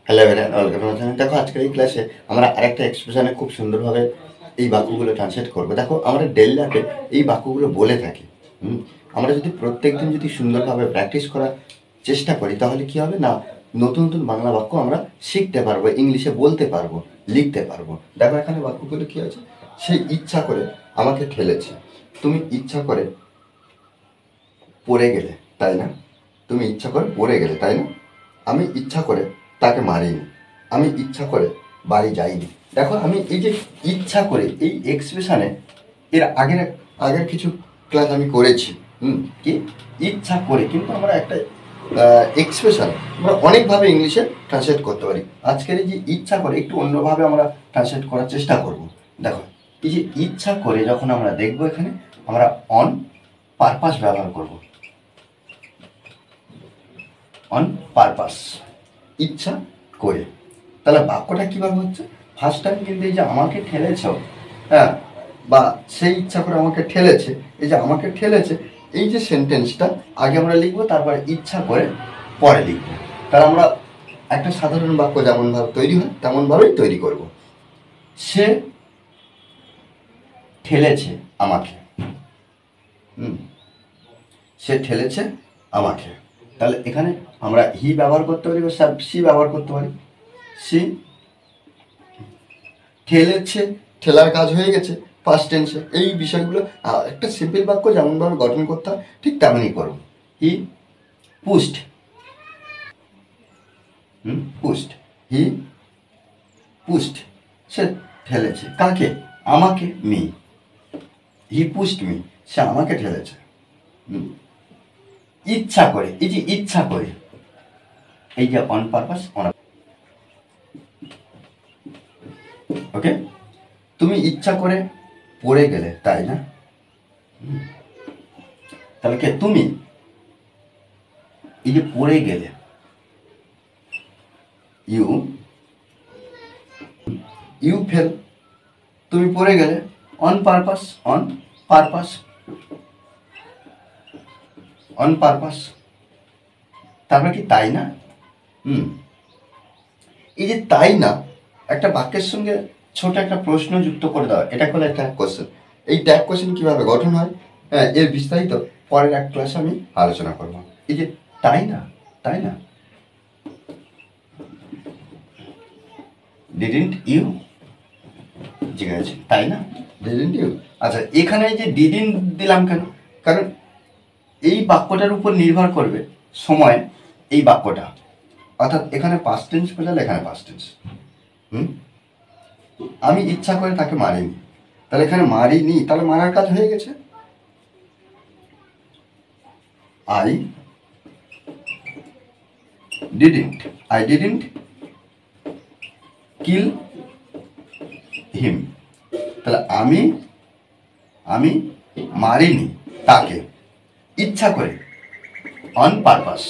Hello everyone, welcome to channel. দেখো আজকের এই ক্লাসে আমরা আরেকটা এক্সপ্রেশনে খুব সুন্দরভাবে এই বাক্যগুলো ট্রান্সলেট করবো। দেখো আমরা ডেইলি লাইফে এই বাক্যগুলো বলে থাকি। আমরা যদি প্রত্যেকদিন যদি সুন্দরভাবে প্র্যাকটিস করার চেষ্টা করি তাহলে কি হবে না, নতুন নতুন বাংলা বাক্য আমরা শিখতে পারবো, ইংলিশে বলতে পারবো, লিখতে পারবো। দেখো এখানে বাক্যগুলো কি আছে, সে ইচ্ছা করে আমাকে ঠেলেছে। তুমি ইচ্ছা করে পড়ে গেলে, তাই না? তুমি ইচ্ছা করে পড়ে গেলে, তাই না? আমি ইচ্ছা করে তাকে মারিনি, আমি ইচ্ছা করে বাড়ি যাইনি। দেখো আমি এই যে ইচ্ছা করে এই এক্সপ্রেশনে এর আগের কিছু ক্লাস আমি করেছি। কি ইচ্ছা করে, কিন্তু আমরা একটা এক্সপ্রেশন আমরা অনেকভাবে ইংলিশে ট্রান্সলেট করতে পারি। আজকের এই যে ইচ্ছা করে একটু অন্যভাবে আমরা ট্রান্সলেট করার চেষ্টা করব। দেখো এই যে ইচ্ছা করে যখন আমরা দেখবো, এখানে আমরা অন পারপাস ব্যবহার করব। অন পারপাস, ইচ্ছা করে। তাহলে বাক্যটা কীভাবে হচ্ছে, ফার্স্ট টাইম কিন্তু এই যে আমাকে ঠেলেছ, হ্যাঁ, বা সেই ইচ্ছা করে আমাকে ঠেলেছে, এই যে আমাকে ঠেলেছে এই যে সেন্টেন্সটা আগে আমরা লিখবো, তারপরে ইচ্ছা করে পরে লিখবো। তাহলে আমরা একটা সাধারণ বাক্য যেমনভাবে তৈরি হয় তেমনভাবেই তৈরি করব। সে ঠেলেছে আমাকে, সে ঠেলেছে আমাকে। তাহলে এখানে আমরা হি ব্যবহার করতে পারি বা সি ব্যবহার করতে পারি। সি ঠেলেছে, ঠেলার কাজ হয়ে গেছে ফার্স্ট টেন্সে। এই বিষয়গুলো একটা সিম্পল বাক্য যেমনভাবে গঠন করতে হয় ঠিক তেমনই করো। হি পুস্ট, পুস্ট, হি পুস্ট, সে ঠেলেছে কাকে, আমাকে, মি। হি পুস্ট মি, সে আমাকে ঠেলেছে। ইচ্ছা করে, এই যে ইচ্ছা করে, এই যে অন পারপাস, ওকে। তুমি ইচ্ছা করে পড়ে গেলে, তাই না? তাহলে কে, তুমি এই যে পড়ে গেলে, ইউ ইউ ফেল, তুমি পড়ে গেলে on purpose, on purpose, on purpose. তারপরে কি, তাই না? এই যে তাই না একটা বাক্যের সঙ্গে ছোট একটা প্রশ্ন যুক্ত করে দেওয়া, এটা হলো একটা কোশ্চেন। এই ট্যাগ কোশ্চেন কিভাবে গঠন হয়, এর বিস্তারিত পরের এক ক্লাসে আমি আলোচনা করব। এই যে তাই না, তাই না, ডিডন্ট ইউ, জিজ্ঞাসা, তাই না, ডিডন্ট ইউ। আচ্ছা, এখানে যে ডিডন্ট দিলাম কেন, কারণ এই বাক্যটার উপর নির্ভর করবে সময় এই বাক্যটা, অর্থাৎ এখানে পাস্ট টেন্স বোঝালে এখানে পাস্ট টেন্স। আমি ইচ্ছা করে তাকে মারিনি, তাহলে এখানে মারিনি, তাহলে মারার কাজ হয়ে গেছে। আই ডিডন্ট কিল হিম, তাহলে আমি মারিনি তাকে ইচ্ছা করে, অন পারপাস।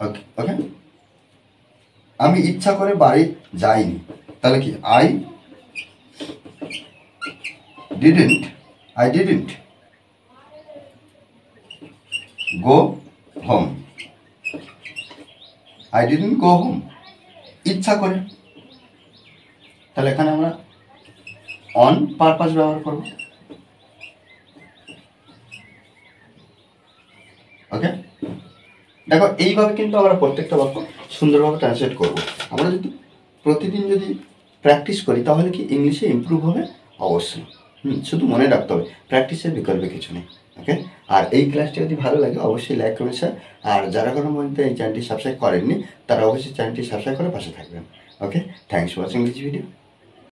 ওকে ওকে, আমি ইচ্ছা করে বাড়ি যাইনি, তাহলে কি, I didn't go home, I didn't go home, ইচ্ছা করে। তাহলে এখানে আমরা অন পারপাস ব্যবহার করব। ওকে, দেখো এইভাবে কিন্তু আমরা প্রত্যেকটা বাক্য সুন্দরভাবে ট্রান্সলেট করব। আমরা যদি প্রতিদিন যদি প্র্যাকটিস করি তাহলে কি ইংলিশে ইমপ্রুভ হবে অবশ্যই। শুধু মনে রাখতে হবে, প্র্যাকটিসের বিকল্পে কিছু নেই। ওকে, আর এই ক্লাসটি যদি ভালো লাগে অবশ্যই লাইক করবেন স্যার। আর যারা কোনো মধ্যে এই চ্যানেলটি সাবস্ক্রাইব করেননি তারা অবশ্যই চ্যানেলটি সাবস্ক্রাইব করে পাশে থাকবেন। Okay, thanks for watching this video.